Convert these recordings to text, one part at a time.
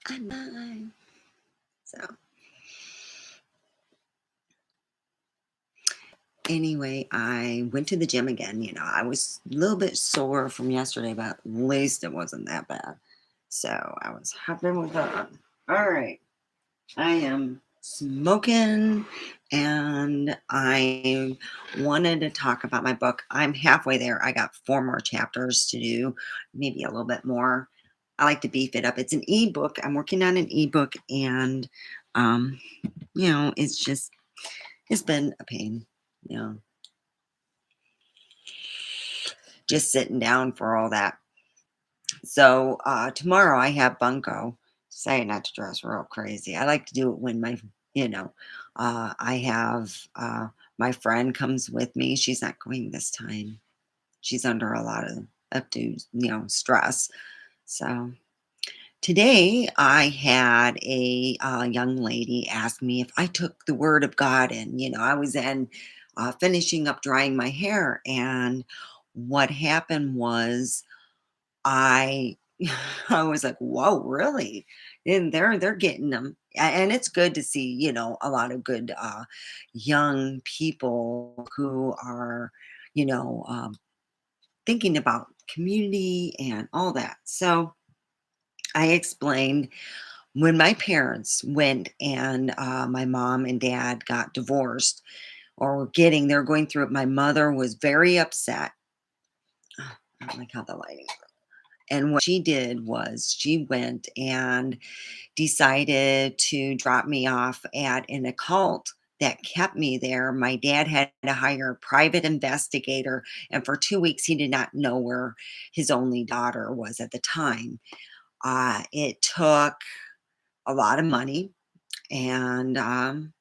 I'm mine. So anyway, I went to the gym again. I was a little bit sore from yesterday, but at least it wasn't that bad. So I was happy with that. All right. I am smoking and I wanted to talk about my book. I'm halfway there. I got 4 more chapters to do, maybe a little bit more. I like to beef it up. It's an ebook. I'm working on an ebook and um, it's been a pain, you know, just sitting down for all that. So tomorrow I have bunko. Say not to dress real crazy. I like to do it when you know, I have my friend comes with me. She's not going this time. She's under a lot of stress. So today I had a young lady ask me if I took the word of God in. I was in finishing up drying my hair, and what happened was I I was like, "Whoa, really?" And they're getting them, and it's good to see, a lot of good young people who are, thinking about community and all that. So I explained when my parents went and my mom and dad got divorced or they're going through it. My mother was very upset. I don't like how the lighting. And what she did was she went and decided to drop me off at an occult that kept me there. My dad had to hire a private investigator, and for 2 weeks, he did not know where his only daughter was at the time. It took a lot of money, and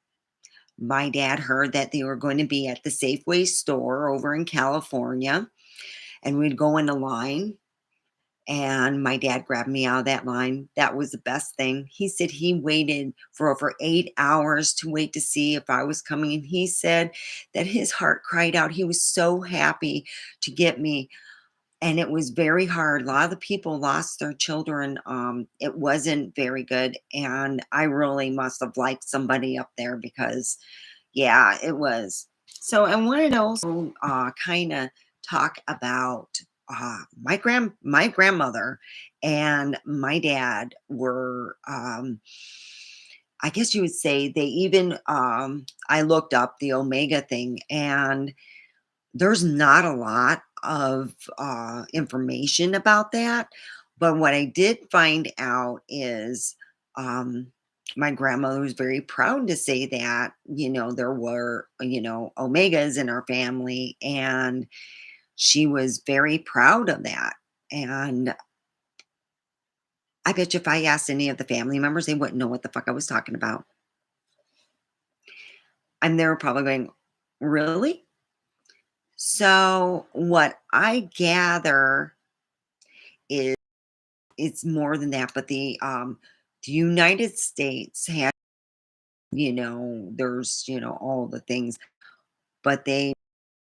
my dad heard that they were going to be at the Safeway store over in California, and we'd go in a line. And my dad grabbed me out of that line. That was the best thing. He said he waited for over 8 hours to wait to see if I was coming. And he said that his heart cried out. He was so happy to get me. And it was very hard. A lot of the people lost their children. It wasn't very good. And I really must have liked somebody up there because, yeah, it was. So I wanted to also kind of talk about my grandmother and my dad were I guess you would say they even I looked up the omega thing, and there's not a lot of information about that. But what I did find out is um, my grandmother was very proud to say that, there were, omegas in our family, and she was very proud of that. And I bet you if I asked any of the family members, they wouldn't know what the fuck I was talking about. And they were probably going, really? So, what I gather is it's more than that, but the United States had, there's, all the things, but they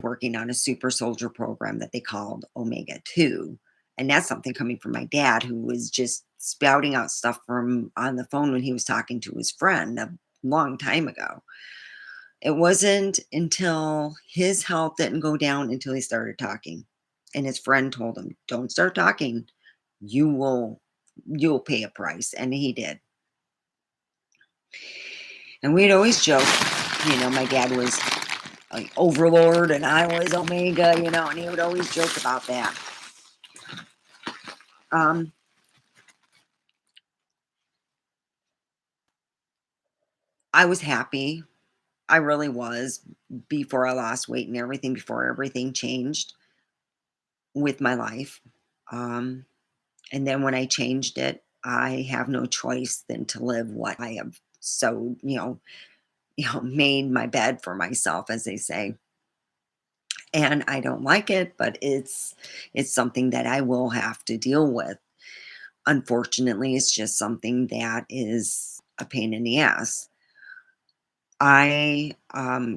working on a super soldier program that they called Omega 2. And that's something coming from my dad, who was just spouting out stuff from on the phone when he was talking to his friend a long time ago. It wasn't until his health didn't go down until he started talking. And his friend told him, "Don't start talking. You will you'll pay a price." And he did. And we'd always joke, my dad was like Overlord and I was Omega, and he would always joke about that. Um, I was happy. I really was before I lost weight and everything, before everything changed with my life. Um, and then when I changed it, I have no choice than to live what I have so, made my bed for myself, as they say. And I don't like it, but it's something that I will have to deal with. Unfortunately, it's just something that is a pain in the ass. I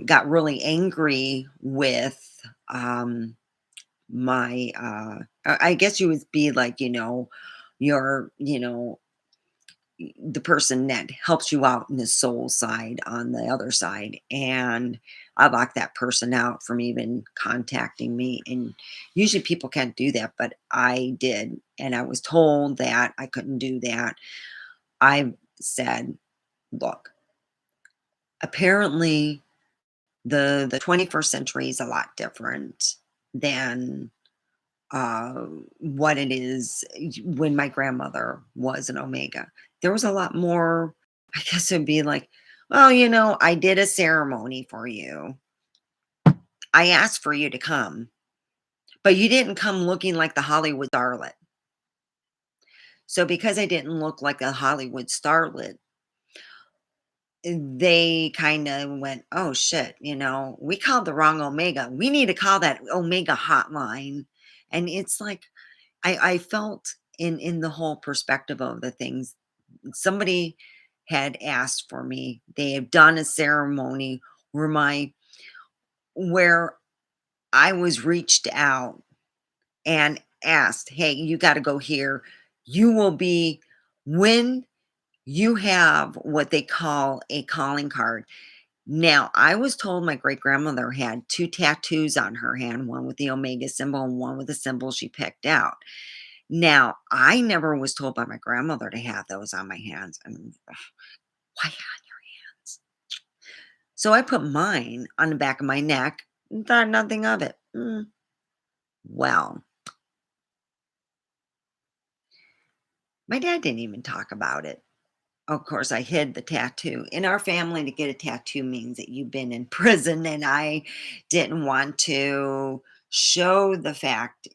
got really angry with um, my, I guess you would be like, your, the person that helps you out in the soul side on the other side, and I lock that person out from even contacting me, and usually people can't do that, but I did, and I was told that I couldn't do that. I said, "Look, apparently the 21st century is a lot different than uh, what it is when my grandmother was an Omega. There was a lot more, I guess it'd be like, well, I did a ceremony for you. I asked for you to come, but you didn't come looking like the Hollywood starlet. So because I didn't look like a Hollywood starlet, they kind of went, oh shit, we called the wrong Omega. We need to call that Omega hotline. And it's like, I felt in the whole perspective of the things, somebody had asked for me. They have done a ceremony where where I was reached out and asked, "Hey, you got to go here. You will be when you have what they call a calling card." Now, I was told my great grandmother had two tattoos on her hand, one with the Omega symbol and one with the symbol she picked out. Now, I never was told by my grandmother to have those on my hands. I mean, ugh, why on your hands? So I put mine on the back of my neck and thought nothing of it. Well, my dad didn't even talk about it. Of course, I hid the tattoo. In our family, to get a tattoo means that you've been in prison, and I didn't want to show the fact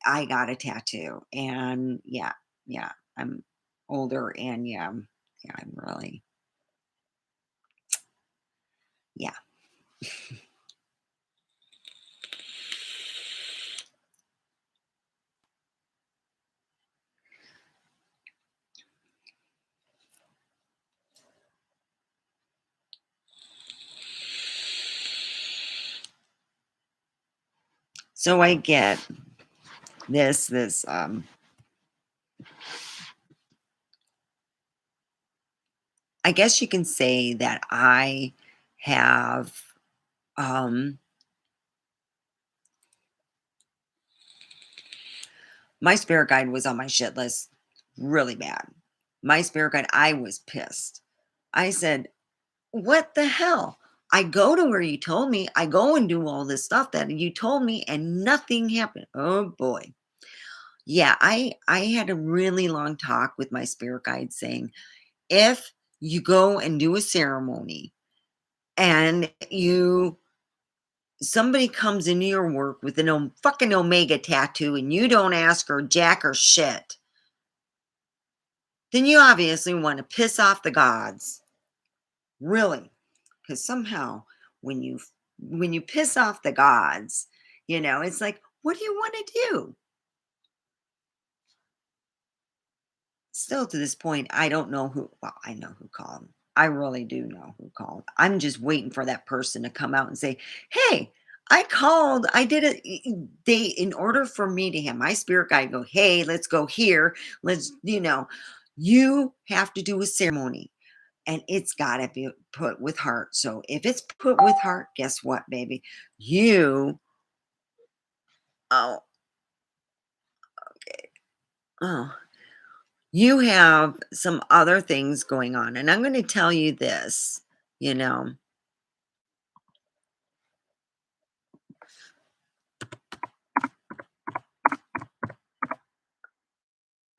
I got a tattoo. And yeah, yeah, I'm older, and yeah, I'm really, yeah. So I get this, I guess you can say that I have, um, my spirit guide was on my shit list really bad. My spirit guide, I was pissed. I said, "What the hell? I go to where you told me. I go and do all this stuff that you told me and nothing happened." Oh boy. Yeah, I had a really long talk with my spirit guide saying, "If you go and do a ceremony and somebody comes into your work with an fucking Omega tattoo and you don't ask her jack or shit, then you obviously want to piss off the gods." Really. Because somehow when you piss off the gods, it's like, what do you want to do? Still to this point, I don't know who, well, I know who called. I really do know who called. I'm just waiting for that person to come out and say, "Hey, I called. I did it." They, in order for me to have my spirit guide go, "Hey, let's go here. Let's, you have to do a ceremony, and it's got to be put with heart." So if it's put with heart, guess what, baby? You, oh, oh, you have some other things going on. And I'm going to tell you this, you know.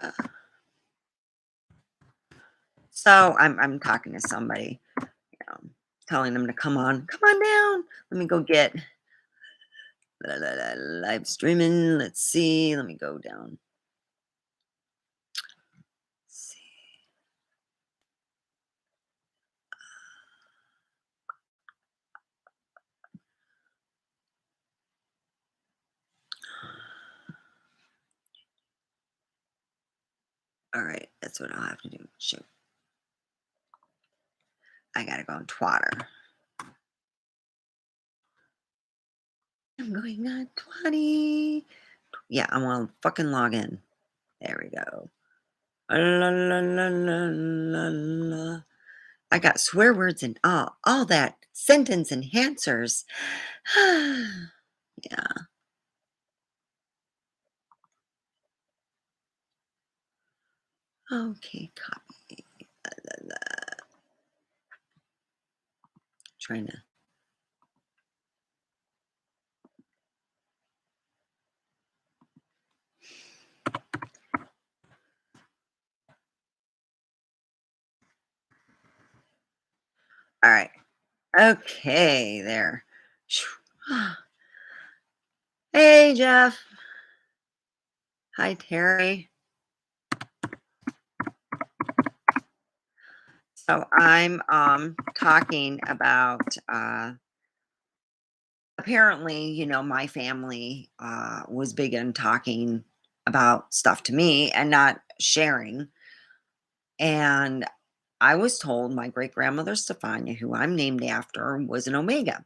uh, So I'm talking to somebody, telling them to come on down. Let me go get live streaming. Let's see. Let me go down. See. All right, that's what I'll have to do. Shoot, I gotta go on Twitter. I'm going on 20. Yeah, I want to fucking log in. There we go. La, la, la, la, la, la. I got swear words and all that sentence enhancers. Yeah. Okay, copy. Trying to. All right. Okay, there. Hey, Jeff. Hi, Terry. So I'm talking about apparently, my family was big on talking about stuff to me and not sharing. And I was told my great grandmother Stefania, who I'm named after, was an Omega.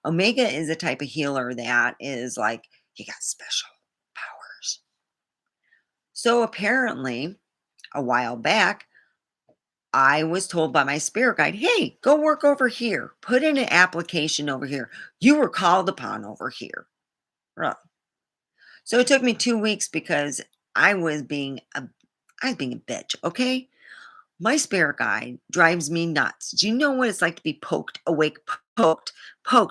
Omega is a type of healer that is like, you got special powers. So apparently, a while back, I was told by my spirit guide, hey, go work over here. Put in an application over here. You were called upon over here. Right. So it took me 2 weeks because I was being a I was being a bitch, okay? My spirit guide drives me nuts. Do you know what it's like to be poked, awake, poked,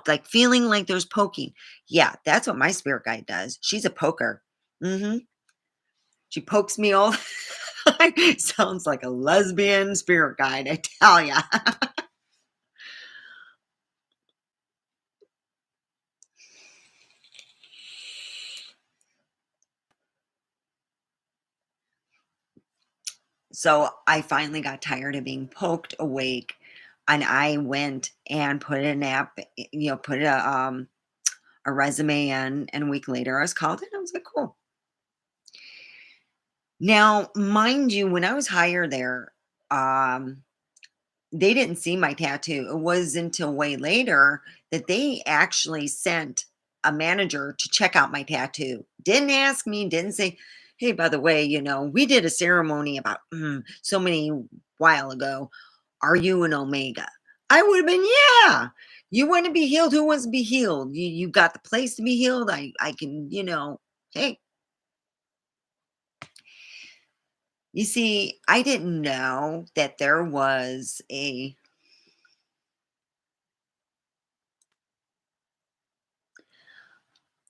like feeling like there's poking? Yeah, that's what my spirit guide does. She's a poker. Hmm. She pokes me all. Sounds like a lesbian spirit guide, I tell ya. So I finally got tired of being poked awake, and I went and put an app, put a resume in, and a week later I was called in. I was like, cool. Now, mind you, when I was hired there, um, they didn't see my tattoo. It was until way later that they actually sent a manager to check out my tattoo. Didn't ask me, didn't say, hey, by the way, we did a ceremony about so many while ago. Are you an Omega? I would have been, yeah. You want to be healed? Who wants to be healed? You got the place to be healed. I can, hey, you see, I didn't know that there was a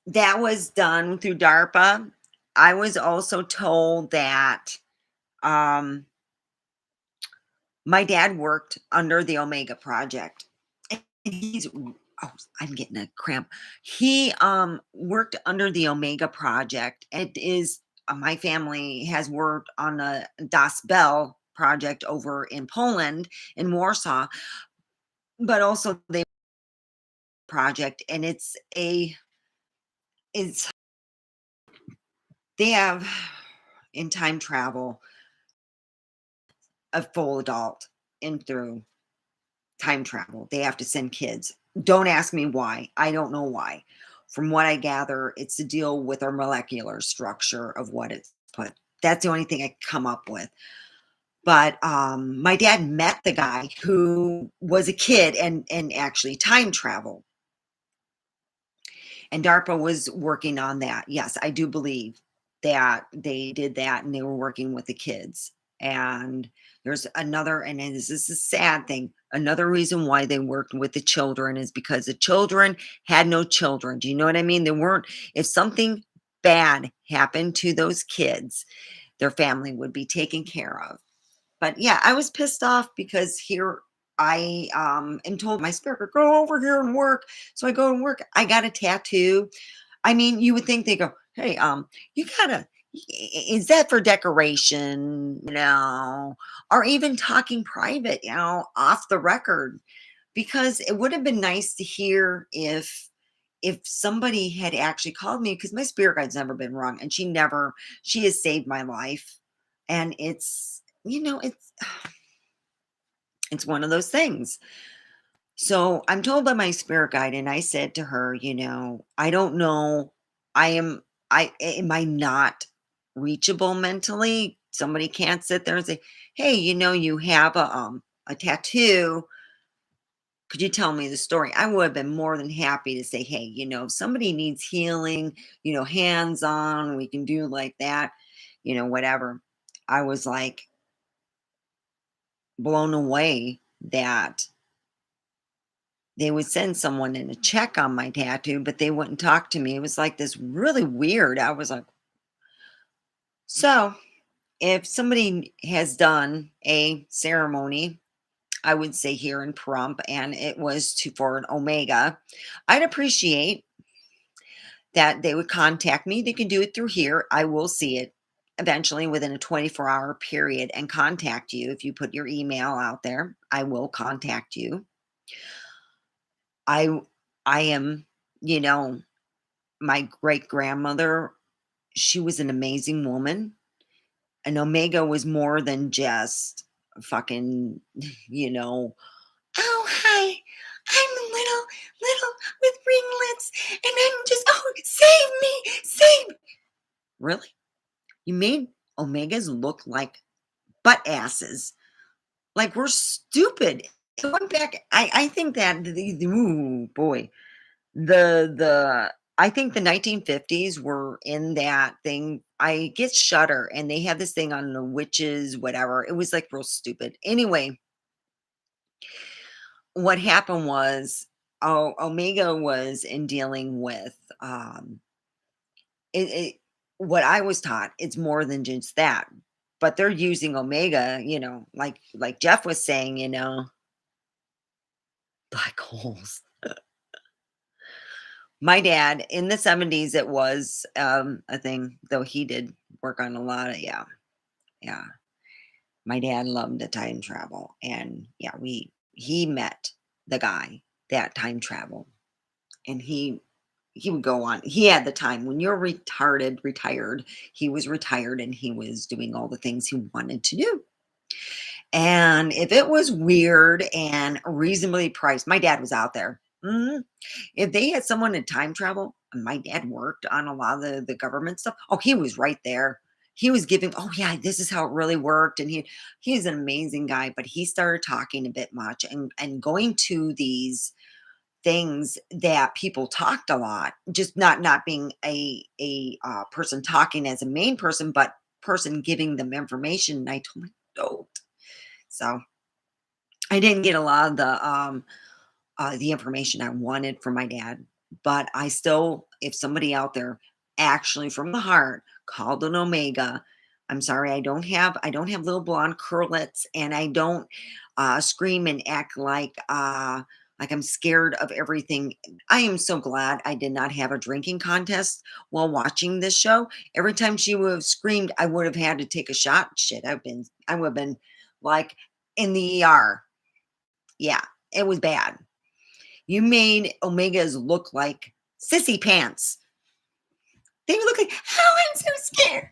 that was done through DARPA. I was also told that um, my dad worked under the Omega Project. And oh, I'm getting a cramp. He worked under the Omega Project. It is my family has worked on the Das Bell project over in Poland in Warsaw, but also the project, and it's they have in time travel a full adult in through time travel. They have to send kids. Don't ask me why. I don't know why. From what I gather, it's to deal with our molecular structure of what it's put. That's the only thing I come up with. But my dad met the guy who was a kid and actually time traveled. And DARPA was working on that. Yes, I do believe that they did that and they were working with the kids. And there's another, and this is a sad thing. Another reason why they worked with the children is because the children had no children. Do you know what I mean? They weren't, if something bad happened to those kids, their family would be taken care of. But yeah, I was pissed off because here I am told my spirit, go over here and work. So I go and work. I got a tattoo. I mean, you would think they go, hey, you gotta, is that for decoration, or even talking private, off the record? Because it would have been nice to hear if somebody had actually called me, because my spirit guide's never been wrong, and she has saved my life. And it's one of those things. So I'm told by my spirit guide, and I said to her, I don't know. I am I not reachable mentally somebody can't sit there and say, "Hey, you have a tattoo. Could you tell me the story?" I would have been more than happy to say, "Hey, if somebody needs healing, hands on, we can do like that, whatever." I was like blown away that they would send someone in a check on my tattoo, but they wouldn't talk to me. It was like this really weird. I was like, so if somebody has done a ceremony, I would say here in Pahrump, and it was for an Omega, I'd appreciate that they would contact me. They can do it through here. I will see it eventually within a 24-hour period and contact you. If you put your email out there, I will contact you. I I am, you know, my great grandmother, she was an amazing woman. An Omega was more than just fucking, you know, "Oh, hi. I'm little with ringlets, and I'm just, oh, save me, save me." Really? You made Omegas look like butt asses. Like we're stupid. Going back, I think that ooh boy, the I think the 1950s were in that thing. I get Shudder, and they had this thing on the witches, whatever. It was like real stupid. Anyway, what happened was, Omega was in dealing with it, what I was taught, it's more than just that. But they're using Omega, like Jeff was saying, black holes. My dad in the 70s, it was a thing, though he did work on a lot of, yeah, yeah. My dad loved to time travel, and yeah, he met the guy that time traveled, and he would go on. He had the time when you're retired. He was retired, and he was doing all the things he wanted to do. And if it was weird and reasonably priced, my dad was out there. If they had someone in time travel, and my dad worked on a lot of the government stuff. Oh, he was right there. He was giving, oh yeah, this is how it really worked. And he's an amazing guy, but he started talking a bit much and going to these things that people talked a lot, just not being a person talking as a main person, but person giving them information. And I told him, don't. So I didn't get a lot of the information I wanted from my dad, but I still, if somebody out there actually from the heart called an Omega, I'm sorry, I don't have little blonde curlets, and I don't scream and act like I'm scared of everything. I am so glad I did not have a drinking contest while watching this show. Every time she would have screamed, I would have had to take a shot. Shit, I would have been like in the ER. Yeah, it was bad. You made Omegas look like sissy pants. They look like, oh, I'm so scared.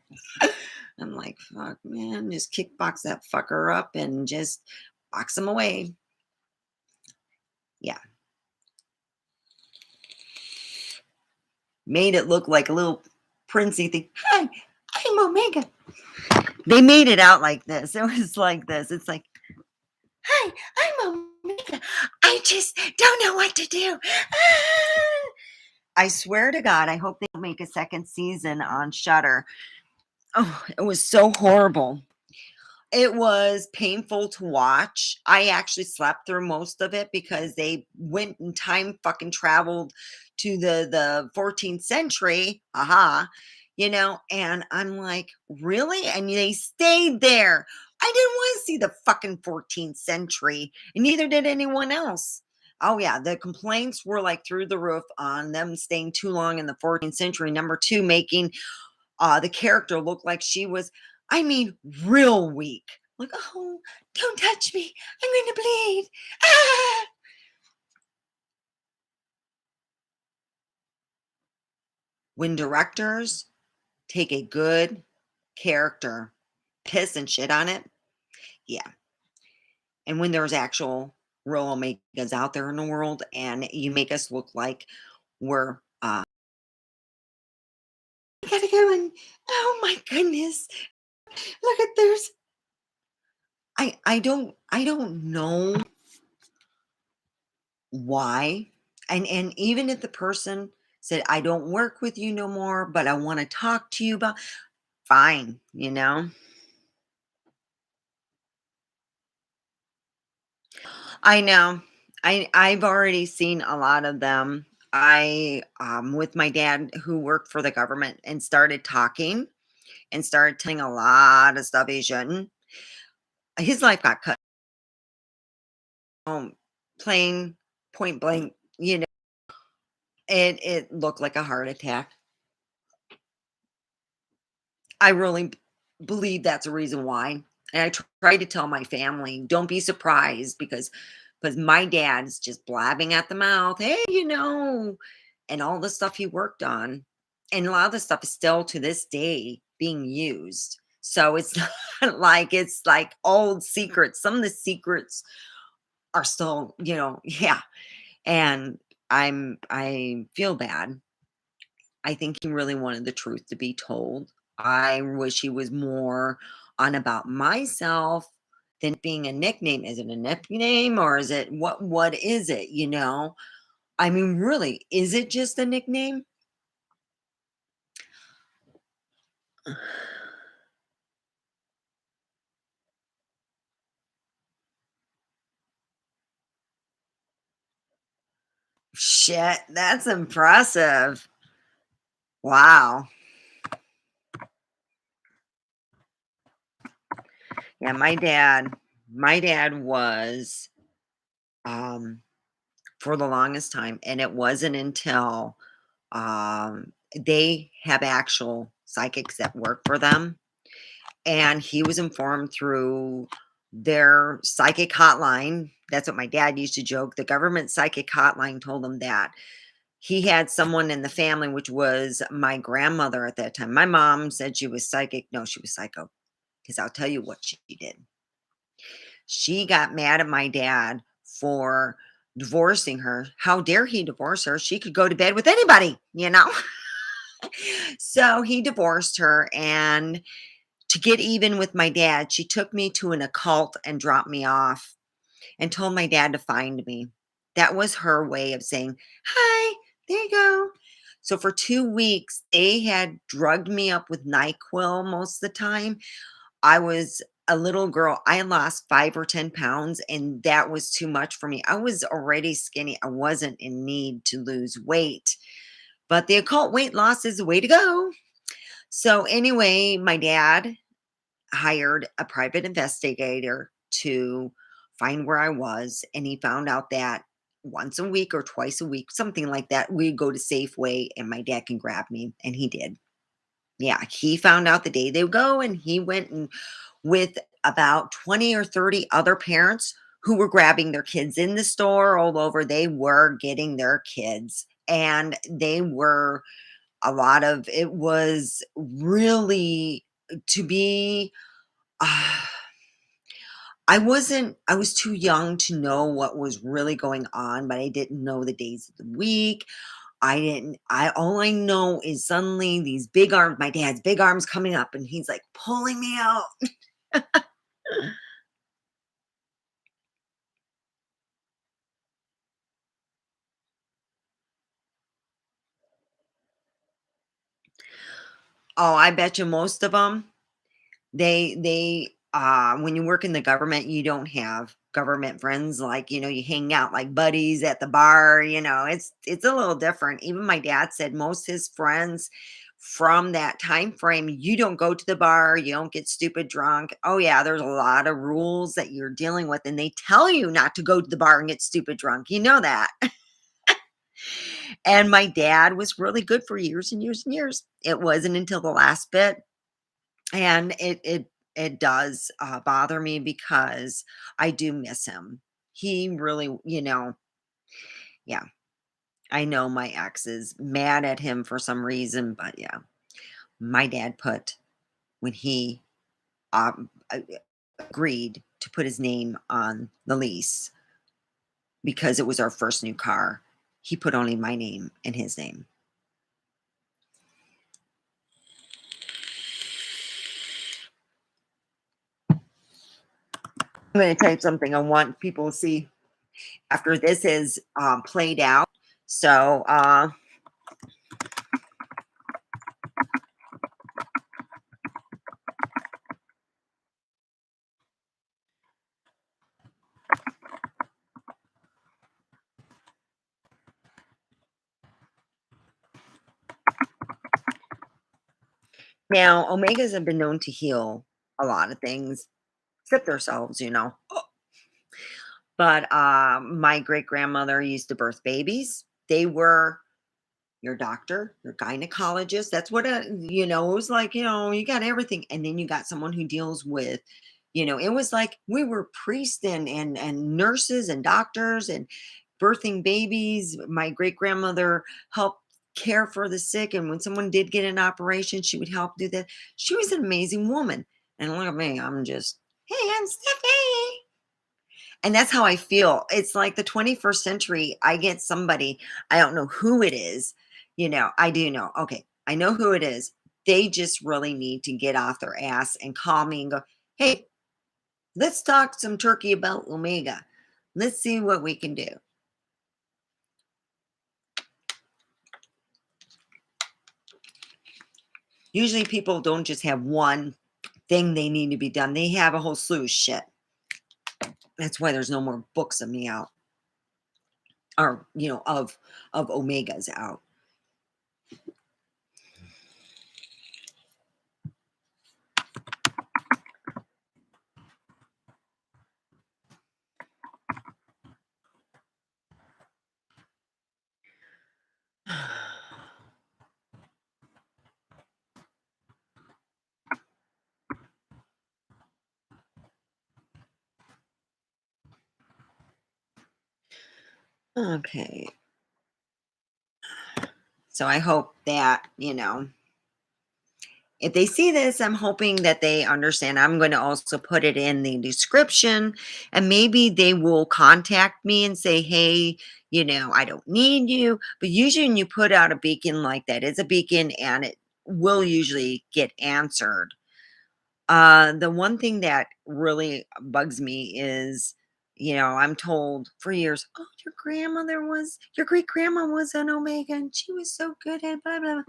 I'm like, fuck, man, just kickbox that fucker up and just box him away. Yeah, made it look like a little princey thing. Hi, I'm Omega. They made it out like this. It was like this. It's like, hi, I'm Omega. I just don't know what to do. Ah. I swear to God, I hope they don't make a second season on Shudder. Oh, it was so horrible. It was painful to watch. I actually slept through most of it because they went and time fucking traveled to the 14th century. Aha. And I'm like, really? And they stayed there. I didn't want to see the fucking 14th century, and neither did anyone else. Oh yeah, the complaints were like through the roof on them staying too long in the 14th century. Number two, making the character looked like she was, I mean, real weak. Like, oh, don't touch me. I'm going to bleed. Ah! When directors take a good character, piss and shit on it, yeah. And when there's actual real Omegas out there in the world, and you make us look like we're, I gotta go and, oh my goodness. Look at there's I don't know why. And even if the person said, "I don't work with you no more, but I wanna talk to you about," fine, you know? I know. I've already seen a lot of them. With my dad who worked for the government and started talking and started telling a lot of stuff he shouldn't. His life got cut, um, plain point blank, it looked like a heart attack. I really believe that's a reason why. And I try to tell my family, don't be surprised because my dad's just blabbing at the mouth, hey, and all the stuff he worked on. And a lot of the stuff is still to this day being used. So it's not like it's like old secrets. Some of the secrets are still, yeah. And I feel bad. I think he really wanted the truth to be told. I wish he was more on about myself than being a nickname. Is it a nickname or is it what is it, I mean, really, is it just a nickname? Shit, that's impressive. Wow. Yeah, my dad was um for the longest time, and it wasn't until they have actual psychics that work for them. And he was informed through their psychic hotline. That's what my dad used to joke. The government psychic hotline told him that he had someone in the family, which was my grandmother at that time. My mom said she was psychic. No, she was psycho. Because I'll tell you what she did. She got mad at my dad for divorcing her. How dare he divorce her? She could go to bed with anybody. So he divorced her. And to get even with my dad, she took me to an occult and dropped me off and told my dad to find me. That was her way of saying, "Hi, there you go." So for 2 weeks, they had drugged me up with NyQuil most of the time. I was a little girl. I lost 5 or 10 pounds, and that was too much for me. I was already skinny. I wasn't in need to lose weight, but the occult weight loss is the way to go. So anyway, my dad hired a private investigator to find where I was, and he found out that once a week or twice a week, something like that, we'd go to Safeway and my dad can grab me, and he did. Yeah, he found out the day they would go, and he went and with about 20 or 30 other parents who were grabbing their kids in the store all over. They were getting their kids, and they were a lot of it was really to be I was too young to know what was really going on, but I didn't know the days of the week. I didn't I all I know is suddenly these big arms, my dad's big arms coming up and he's like pulling me out. Oh, I bet you most of them. When you work in the government, you don't have government friends like, you hang out like buddies at the bar, it's a little different. Even my dad said most his friends from that time frame, you don't go to the bar, you don't get stupid drunk. Oh yeah, there's a lot of rules that you're dealing with, and they tell you not to go to the bar and get stupid drunk. You know that. And my dad was really good for years and years and years. It wasn't until the last bit, and it does, bother me because I do miss him. He really, yeah, I know my ex is mad at him for some reason, but yeah, my dad put when he, agreed to put his name on the lease because it was our first new car, he put only my name and his name. I'm going to tell you something I want people to see after this is played out. So, now omegas have been known to heal a lot of things, except themselves, you know. But my great grandmother used to birth babies. They were your doctor, your gynecologist. That's what it was like, you got everything. And then you got someone who deals with, it was like we were priests and nurses and doctors and birthing babies. My great grandmother helped care for the sick. And when someone did get an operation, she would help do that. She was an amazing woman. And look at me, I'm just, hey, I'm Stephanie. And that's how I feel. It's like the 21st century. I get somebody, I don't know who it is. I do know. Okay, I know who it is. They just really need to get off their ass and call me and go, hey, let's talk some turkey about Omega. Let's see what we can do. Usually people don't just have one thing they need to be done. They have a whole slew of shit. That's why there's no more books of me out. Or, of Omegas out. Okay. So I hope that, if they see this, I'm hoping that they understand. I'm going to also put it in the description and maybe they will contact me and say, hey, I don't need you. But usually when you put out a beacon like that, it's a beacon and it will usually get answered. The one thing that really bugs me is, I'm told for years, oh, your great grandma was an Omega and she was so good at blah, blah, blah.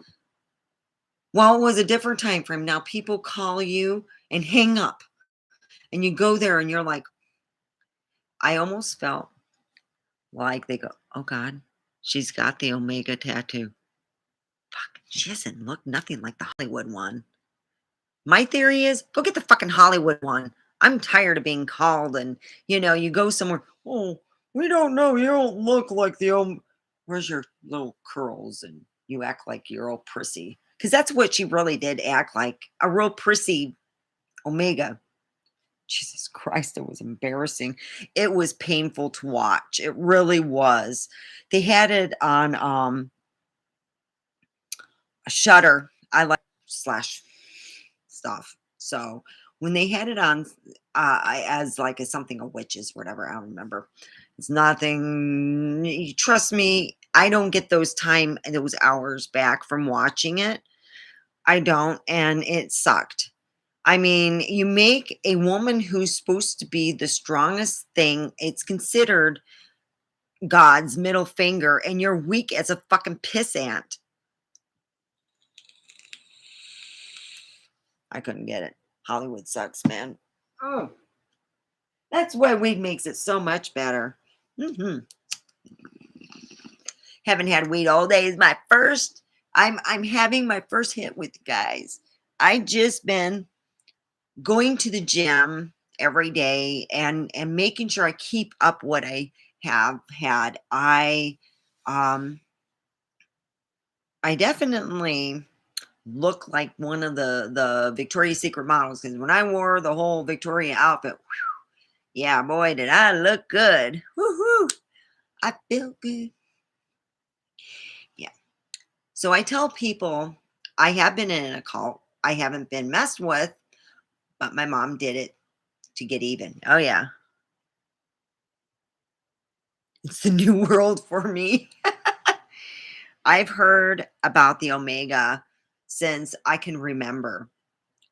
Well, it was a different time frame. Now people call you and hang up, and you go there and you're like, I almost felt like they go, oh God, she's got the Omega tattoo. Fuck, she doesn't look nothing like the Hollywood one. My theory is go get the fucking Hollywood one. I'm tired of being called and you go somewhere. Oh, we don't know. You don't look like the where's your little curls? And you act like you're all prissy. Because that's what she really did act like, a real prissy Omega. Jesus Christ, it was embarrassing. It was painful to watch. It really was. They had it on a Shutter. I like slash stuff. So when they had it on as like a something of witches, whatever, I don't remember. It's nothing. Trust me, I don't get those hours back from watching it. I don't, and it sucked. I mean, you make a woman who's supposed to be the strongest thing, it's considered God's middle finger, and you're weak as a fucking pissant. I couldn't get it. Hollywood sucks, man. Oh, that's why weed makes it so much better. Haven't had weed all day. Is my first. I'm having my first hit with the guys. I just been going to the gym every day and making sure I keep up what I have had. I definitely look like one of the Victoria's Secret models because when I wore the whole Victoria outfit, whew, yeah, boy, did I look good. Woohoo! I feel good. Yeah. So I tell people I have been in a cult. I haven't been messed with, but my mom did it to get even. Oh yeah. It's the new world for me. I've heard about the Omega since I can remember.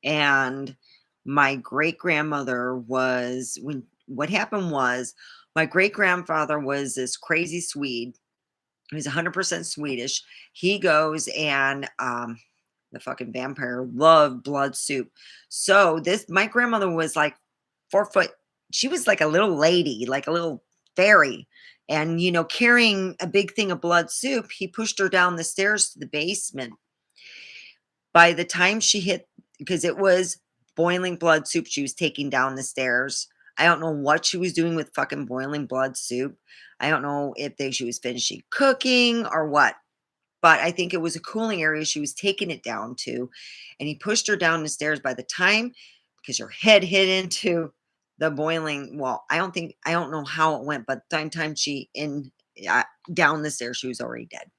And my great grandmother was when what happened was my great grandfather was this crazy Swede. He was 100% Swedish. He goes and the fucking vampire loved blood soup. So this my grandmother was like 4 foot. She was like a little lady, like a little fairy. And carrying a big thing of blood soup, he pushed her down the stairs to the basement. By the time she hit, because it was boiling blood soup she was taking down the stairs. I don't know what she was doing with fucking boiling blood soup. I don't know if she was finishing cooking or what, but I think it was a cooling area she was taking it down to. And he pushed her down the stairs. By the time, because her head hit into the boiling, well, I don't know how it went, but the time she uh, down the stairs, she was already dead.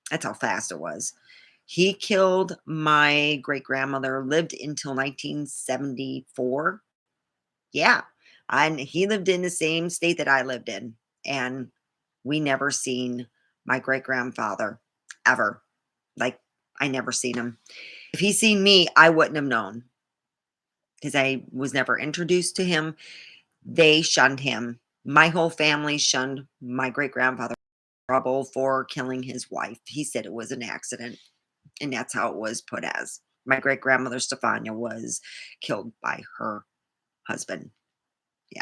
That's how fast it was. He killed my great grandmother, lived until 1974. Yeah. And he lived in the same state that I lived in. And we never seen my great grandfather ever. Like, I never seen him. If he seen me, I wouldn't have known because I was never introduced to him. They shunned him. My whole family shunned my great grandfather trouble for killing his wife. He said it was an accident, and that's how it was put as. My great grandmother Stefania was killed by her husband. Yeah.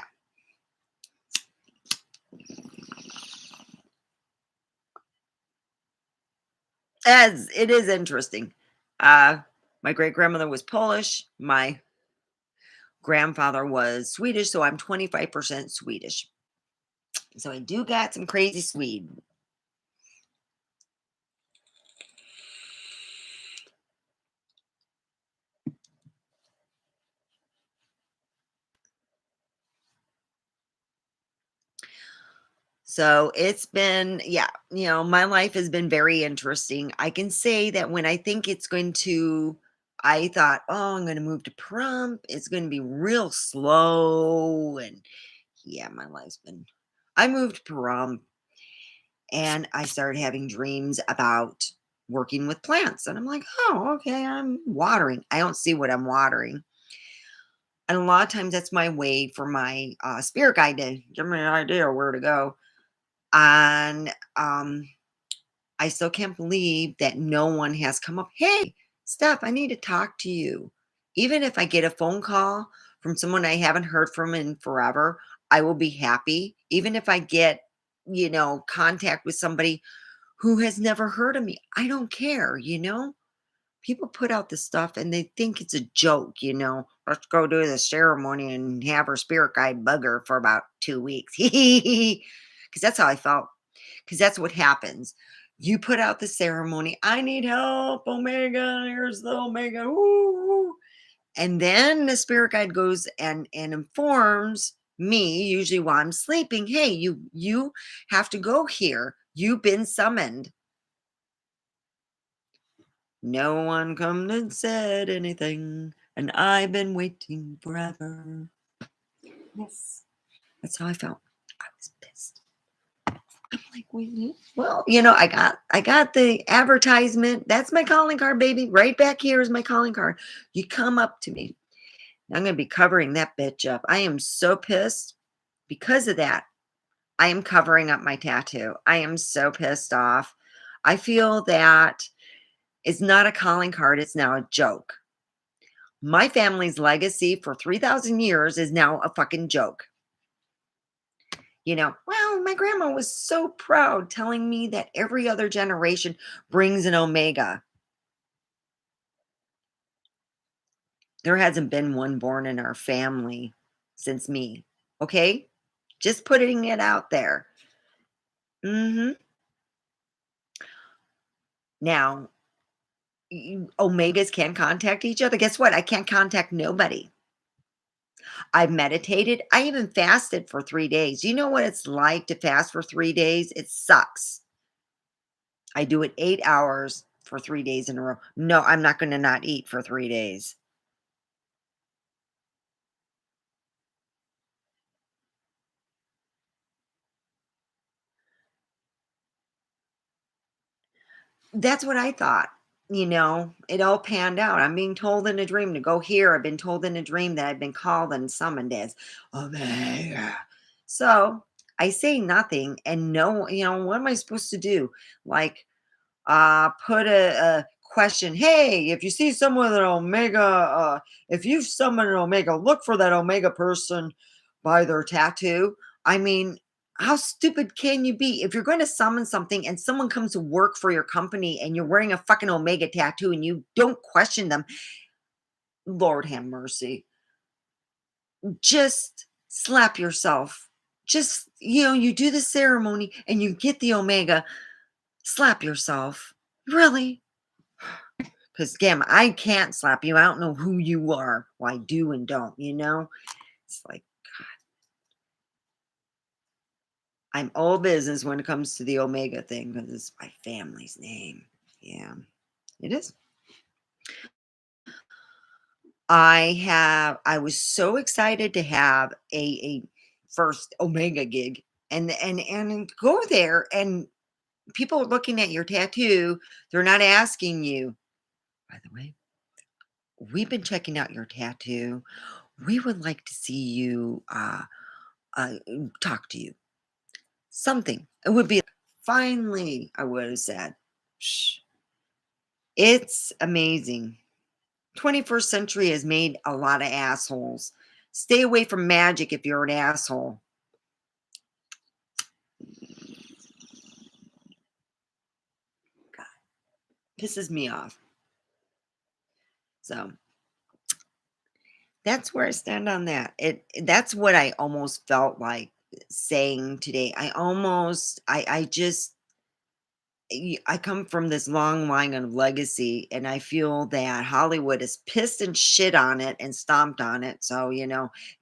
As it is interesting. My great grandmother was Polish. My grandfather was Swedish, so I'm 25% Swedish. So I do got some crazy Swede. So it's been, yeah, my life has been very interesting. I can say that when I think it's going to, I thought, oh, I'm going to move to Pahrump. It's going to be real slow. And yeah, my life's been, I moved to Pahrump and I started having dreams about working with plants. And I'm like, oh, okay, I'm watering. I don't see what I'm watering. And a lot of times that's my way for my spirit guide to give me an idea where to go. And I still can't believe that no one has come up. Hey, Steph, I need to talk to you. Even if I get a phone call from someone I haven't heard from in forever, I will be happy. Even if I get, contact with somebody who has never heard of me, I don't care. People put out this stuff and they think it's a joke. Let's go do the ceremony and have her spirit guide bug her for about 2 weeks. Because that's how I felt. Because that's what happens. You put out the ceremony. I need help. Omega. Here's the Omega. Woo. And then the spirit guide goes and informs me, usually while I'm sleeping, hey, you have to go here. You've been summoned. No one come and said anything, and I've been waiting forever. Yes. That's how I felt. I was pissed. I'm like, wait, well, I got the advertisement. That's my calling card, baby. Right back here is my calling card. You come up to me. I'm gonna be covering that bitch up. I am so pissed because of that. I am covering up my tattoo. I am so pissed off. I feel that it's not a calling card, it's now a joke. My family's legacy for 3,000 years is now a fucking joke. Well, my grandma was so proud telling me that every other generation brings an omega. There hasn't been one born in our family since me. Okay? Just putting it out there. Hmm. Now, omegas can contact each other. Guess what? I can't contact nobody. I've meditated. I even fasted for 3 days. You know what it's like to fast for 3 days? It sucks. I do it 8 hours for 3 days in a row. No, I'm not going to not eat for 3 days. That's what I thought. it all panned out. I'm being told in a dream to go here. I've been told in a dream that I've been called and summoned as Omega. So I say nothing and no, what am I supposed to do? Like, put a question. Hey, if you see someone with an Omega, if you've summoned an Omega, look for that Omega person by their tattoo. I mean, how stupid can you be? If you're going to summon something and someone comes to work for your company and you're wearing a fucking Omega tattoo and you don't question them, Lord have mercy. Just slap yourself. Just, you do the ceremony and you get the Omega, slap yourself. Really? Because, damn, I can't slap you. I don't know who you are. Well, I do and don't. It's like, I'm all business when it comes to the Omega thing because it's my family's name. Yeah, it is. I was so excited to have a first Omega gig and go there and people are looking at your tattoo. They're not asking you, by the way, we've been checking out your tattoo. We would like to see you uh, talk to you. Something. It would be finally, I would have said. Shh. It's amazing. 21st century has made a lot of assholes. Stay away from magic if you're an asshole. God, pisses me off. So that's where I stand on that. That's what I almost felt like saying today. I just I come from this long line of legacy, and I feel that Hollywood is pissed and shit on it and stomped on it. So,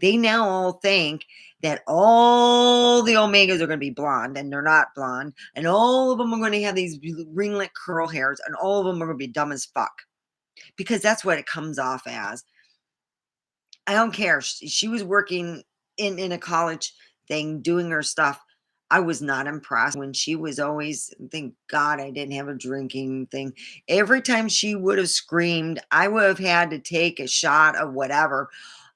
they now all think that all the Omegas are going to be blonde, and they're not blonde, and all of them are going to have these ringlet curl hairs, and all of them are going to be dumb as fuck because that's what it comes off as. I don't care. She was working in a college thing, doing her stuff. I was not impressed when she was always, thank God I didn't have a drinking thing. Every time she would have screamed, I would have had to take a shot of whatever.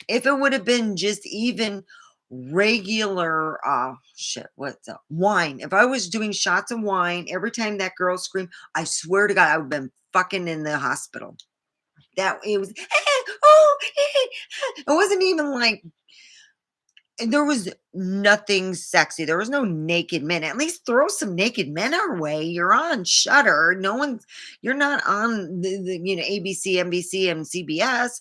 If it would have been just even regular, shit, what's up? Wine. If I was doing shots of wine every time that girl screamed, I swear to God, I would have been fucking in the hospital. That it was, oh, it wasn't even like, and there was nothing sexy. There was no naked men. At least throw some naked men our way. You're on Shutter. You're not on the ABC, NBC, and CBS.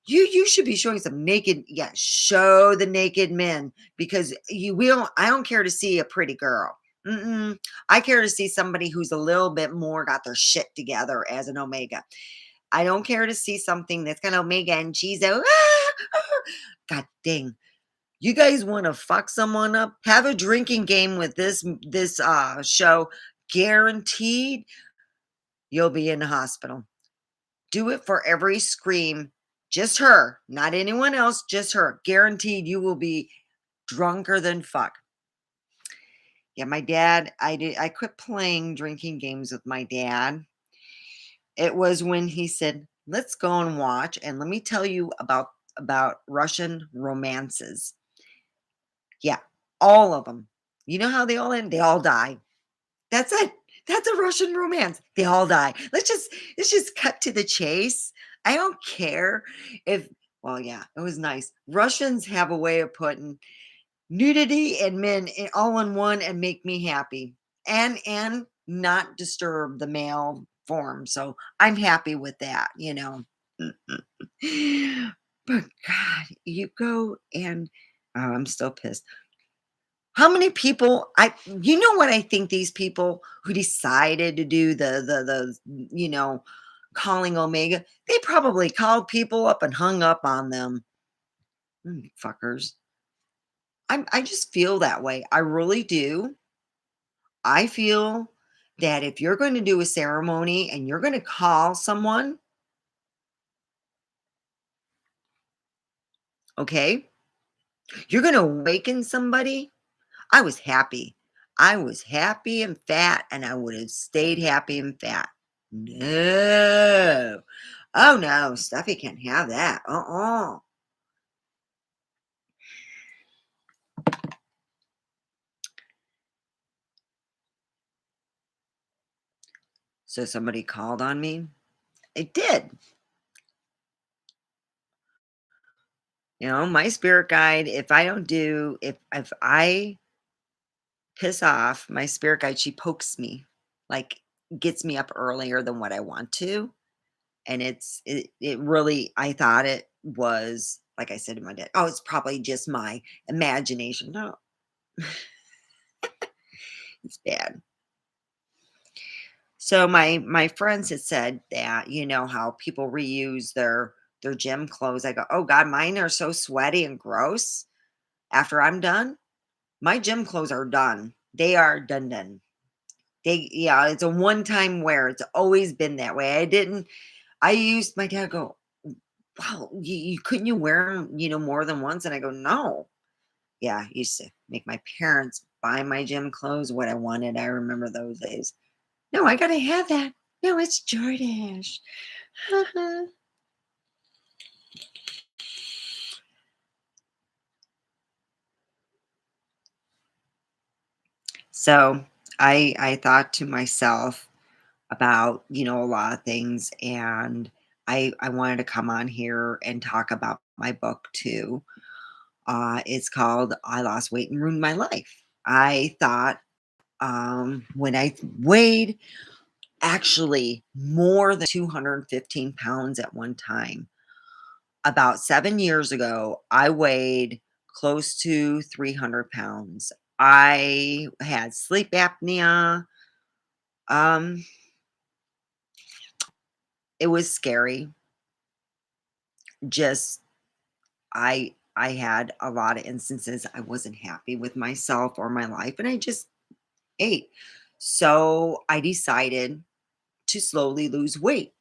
You should be showing some naked. Yeah, show the naked men because you will. I don't care to see a pretty girl. I care to see somebody who's a little bit more got their shit together as an Omega. I don't care to see something that's kind of Omega and cheese. God dang. You guys want to fuck someone up? Have a drinking game with this show. Guaranteed you'll be in the hospital. Do it for every scream. Just her, not anyone else, just her. Guaranteed you will be drunker than fuck. Yeah, my dad, I quit playing drinking games with my dad. It was when he said, "Let's go and watch and let me tell you about Russian romances." Yeah, all of them. You know how they all end? They all die. That's it. That's a Russian romance. They all die. Let's just cut to the chase. I don't care if well, yeah, it was nice. Russians have a way of putting nudity and men all in one and make me happy. And not disturb the male form. So I'm happy with that. But God, you go and oh, I'm still pissed. How many people you know what I think these people who decided to do the calling Omega, they probably called people up and hung up on them. Fuckers. I just feel that way. I really do. I feel that if you're going to do a ceremony and you're going to call someone, okay, you're going to awaken somebody. I was happy. I was happy and fat, and I would have stayed happy and fat. No. Oh, no, Stuffy can't have that. So somebody called on me? It did. You know, my spirit guide, if I don't do if I piss off, my spirit guide, she pokes me, like, gets me up earlier than what I want to, and it really I thought it was like I said to my dad, "Oh, it's probably just my imagination." No, it's bad. So my friends had said that, you know, how people reuse their gym clothes. I go, "Oh god, mine are so sweaty and gross after I'm done." My gym clothes are done. They are done done. They yeah, it's a one-time wear. It's always been that way. I used my dad go, "Wow, you couldn't you wear them, you know, more than once?" And I go, "No." Yeah, I used to make my parents buy my gym clothes what I wanted. I remember those days. No, I gotta have that. No, it's Jordache. So I thought to myself about, you know, a lot of things, and I wanted to come on here and talk about my book too. It's called I Lost Weight and Ruined My Life. I thought when I weighed actually more than 215 pounds at one time. About 7 years ago, I weighed close to 300 pounds. I had sleep apnea. Um, it was scary. Just I had a lot of instances I wasn't happy with myself or my life, and I just ate. So I decided to slowly lose weight.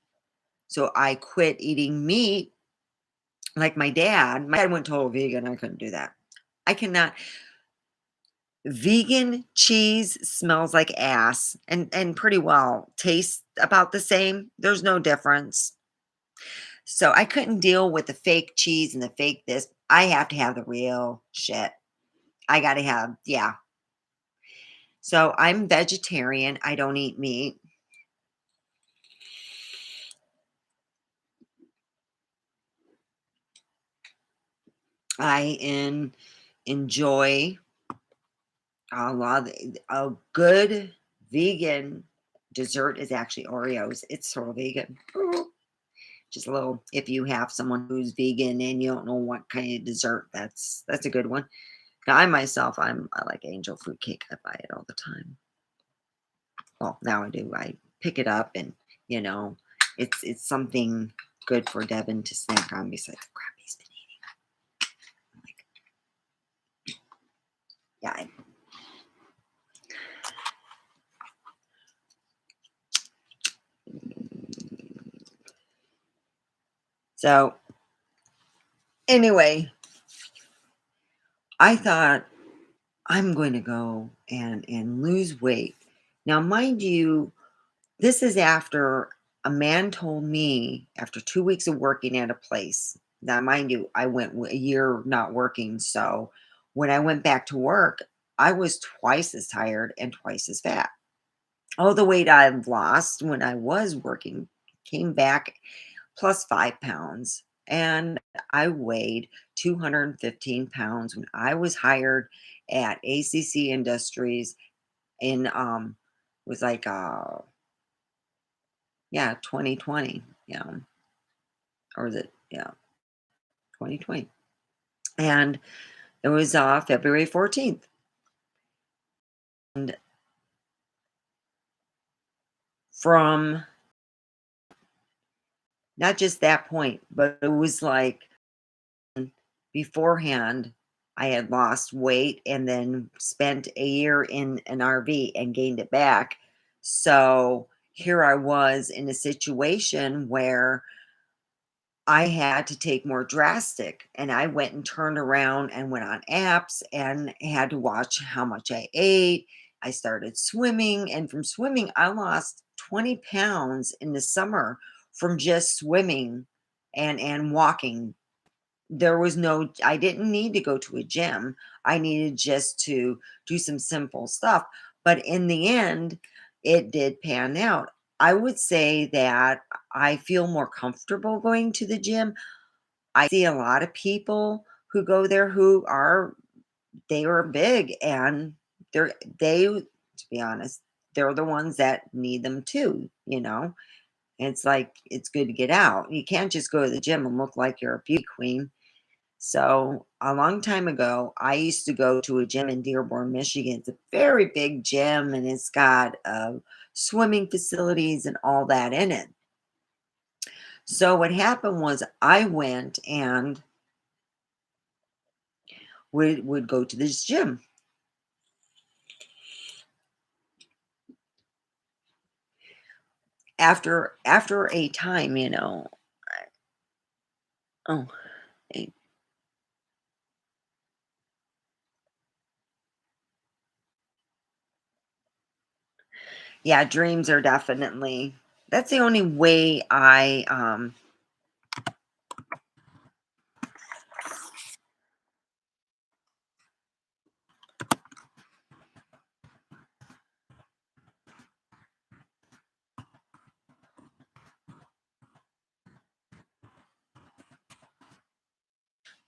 So I quit eating meat like my dad. My dad went total vegan. I couldn't do that. I cannot. Vegan cheese smells like ass and pretty well tastes about the same. There's no difference. So I couldn't deal with the fake cheese and the fake this. I have to have the real shit. I got to have, yeah. So I'm vegetarian. I don't eat meat. Enjoy a lot of a good vegan dessert is actually Oreos. It's sort of vegan. Just a little, if you have someone who's vegan and you don't know what kind of dessert, that's a good one. Now, I myself, I like angel food cake. I buy it all the time. Well, now I do. I pick it up, and you know, it's something good for Devin to snack on besides the crap he's been eating. Like, yeah. So anyway, I thought I'm going to go and lose weight. Now, mind you, this is after a man told me after 2 weeks of working at a place. Now, mind you, I went a year not working. So when I went back to work, I was twice as tired and twice as fat. All the weight I've lost when I was working came back plus 5 pounds. And I weighed 215 pounds when I was hired at ACC Industries in was like yeah, 2020, yeah, or is it, yeah, 2020, and it was February 14th, and from not just that point, but it was like beforehand I had lost weight and then spent a year in an RV and gained it back. So here I was in a situation where I had to take more drastic, and I went and turned around and went on apps and had to watch how much I ate. I started swimming, and from swimming, I lost 20 pounds in the summer from just swimming and walking. There was no I didn't need to go to a gym. I needed just to do some simple stuff, but in the end, it did pan out. I would say that I feel more comfortable going to the gym. I see a lot of people who go there who are they are big, and to be honest, they're the ones that need them too, you know? It's like it's good to get out. You can't just go to the gym and look like you're a beauty queen. So, a long time ago, I used to go to a gym in Dearborn, Michigan. It's a very big gym, and it's got swimming facilities and all that in it. So, what happened was I went and would go to this gym. After a time, oh, eh, yeah, dreams are definitely that's the only way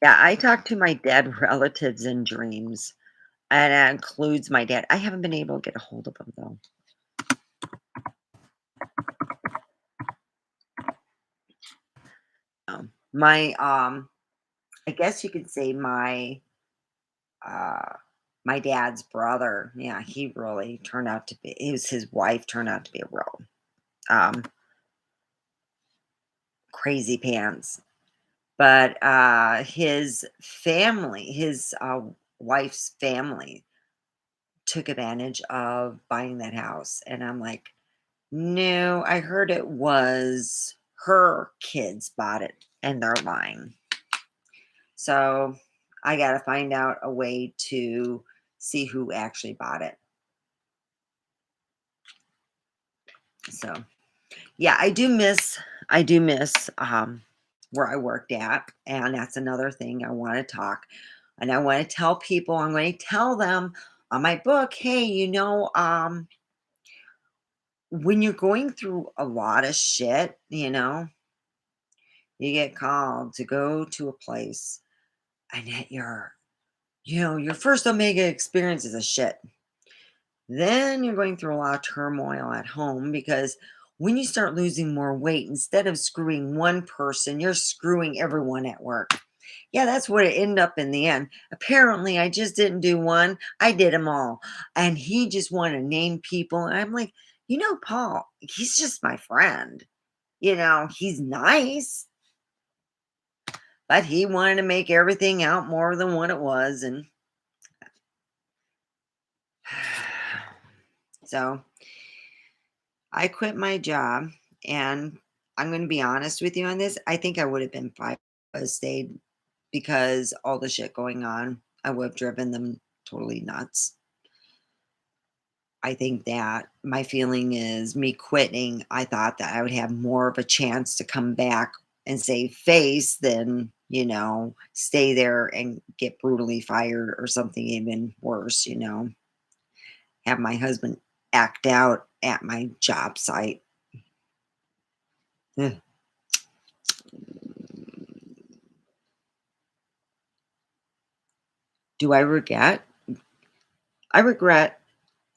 yeah, I talk to my dead relatives in dreams, and that includes my dad. I haven't been able to get a hold of him though. My I guess you could say uh my dad's brother. Yeah, he really turned out to be his wife turned out to be a real um crazy pants. But his family, his wife's family took advantage of buying that house. And I'm like, no, I heard it was her kids bought it and they're lying. So I got to find out a way to see who actually bought it. So yeah, I do miss where I worked at, and that's another thing I want to talk. And I want to tell people, I'm going to tell them on my book, hey, when you're going through a lot of shit, you get called to go to a place, and that your first Omega experience is a shit. Then you're going through a lot of turmoil at home because when you start losing more weight, instead of screwing one person, you're screwing everyone at work. Yeah, that's what it ended up in the end. Apparently, I just didn't do one, I did them all. And he just wanted to name people. And I'm like, Paul, he's just my friend. He's nice, but he wanted to make everything out more than what it was. And so I quit my job, and I'm going to be honest with you on this. I think I would have been fine if I stayed because all the shit going on, I would have driven them totally nuts. I think that my feeling is me quitting. I thought that I would have more of a chance to come back and save face than, stay there and get brutally fired or something even worse, have my husband act out at my job site. Ugh. Do I regret? I regret,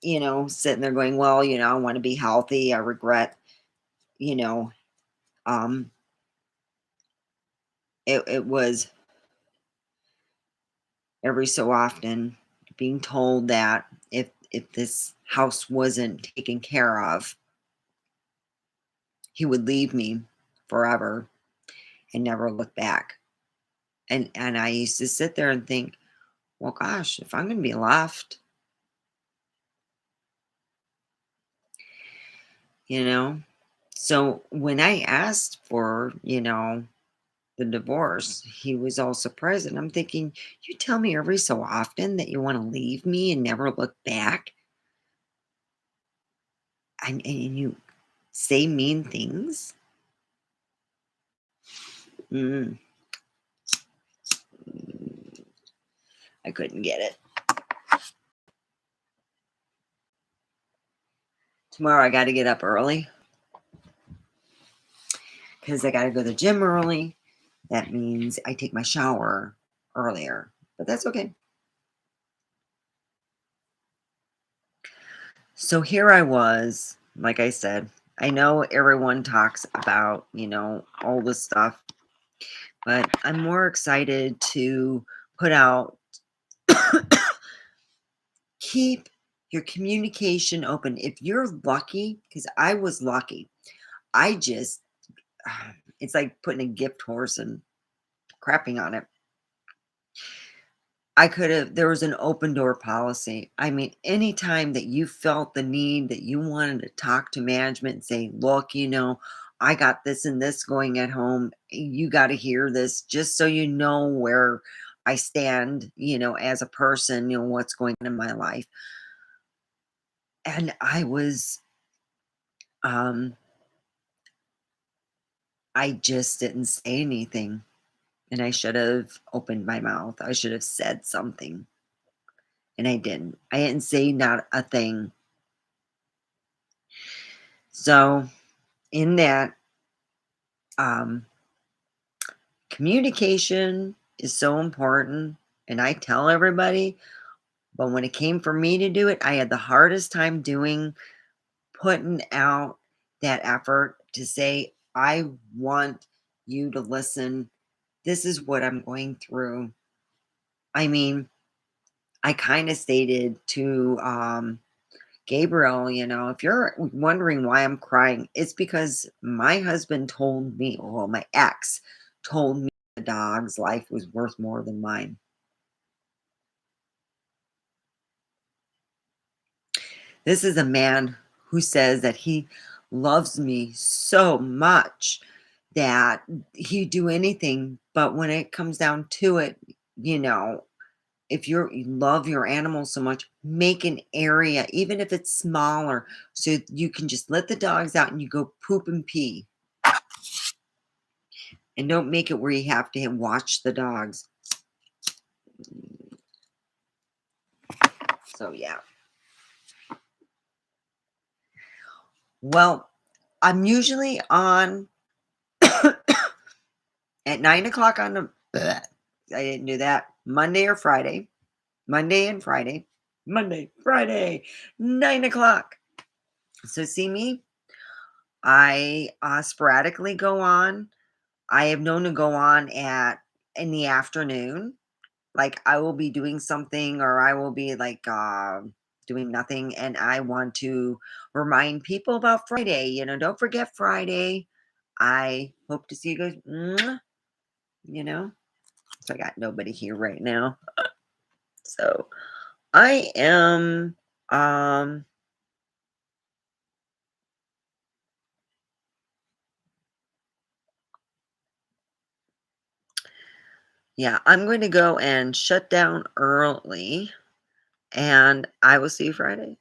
sitting there going, well, I want to be healthy. I regret, you know, um, it was every so often being told that if this house wasn't taken care of, he would leave me forever and never look back. And I used to sit there and think, well, gosh, if I'm going to be left, you know. So when I asked for, the divorce, he was all surprised. And I'm thinking, you tell me every so often that you want to leave me and never look back. and you say mean things. Mm, I couldn't get it. Tomorrow I got to get up early because I got to go to the gym early. That means I take my shower earlier, but that's okay. So here I was, like I said, I know everyone talks about, all this stuff, but I'm more excited to put out, keep your communication open. If you're lucky, because I was lucky, I just, it's like putting a gift horse and crapping on it. I could have there was an open door policy. I mean, anytime that you felt the need that you wanted to talk to management and say, "Look, I got this and this going at home. You got to hear this just so you know where I stand, as a person, what's going on in my life." And um I just didn't say anything, and I should have opened my mouth. I should have said something, and I didn't. I didn't say not a thing. So, in that, um, communication is so important, and I tell everybody, but when it came for me to do it, I had the hardest time putting out that effort to say, I want you to listen. This is what I'm going through. I mean, I kind of stated to Gabriel, if you're wondering why I'm crying, it's because my husband told me, well, my ex told me the dog's life was worth more than mine. This is a man who says that he loves me so much that he'd do anything. But when it comes down to it, you know, if you love your animal so much, make an area, even if it's smaller, so you can just let the dogs out and you go poop and pee. And don't make it where you have to watch the dogs. So yeah. Well, I'm usually on at 9 o'clock on the. I didn't do that. Monday or Friday. Monday and Friday. Monday, Friday, 9 o'clock. So see me. I sporadically go on. I have known to go on at in the afternoon. Like I will be doing something or I will be like doing nothing and I want to remind people about Friday. Don't forget Friday. I hope to see you guys. Mwah, you know. So I got nobody here right now. So I am yeah, I'm going to go and shut down early and I will see you Friday.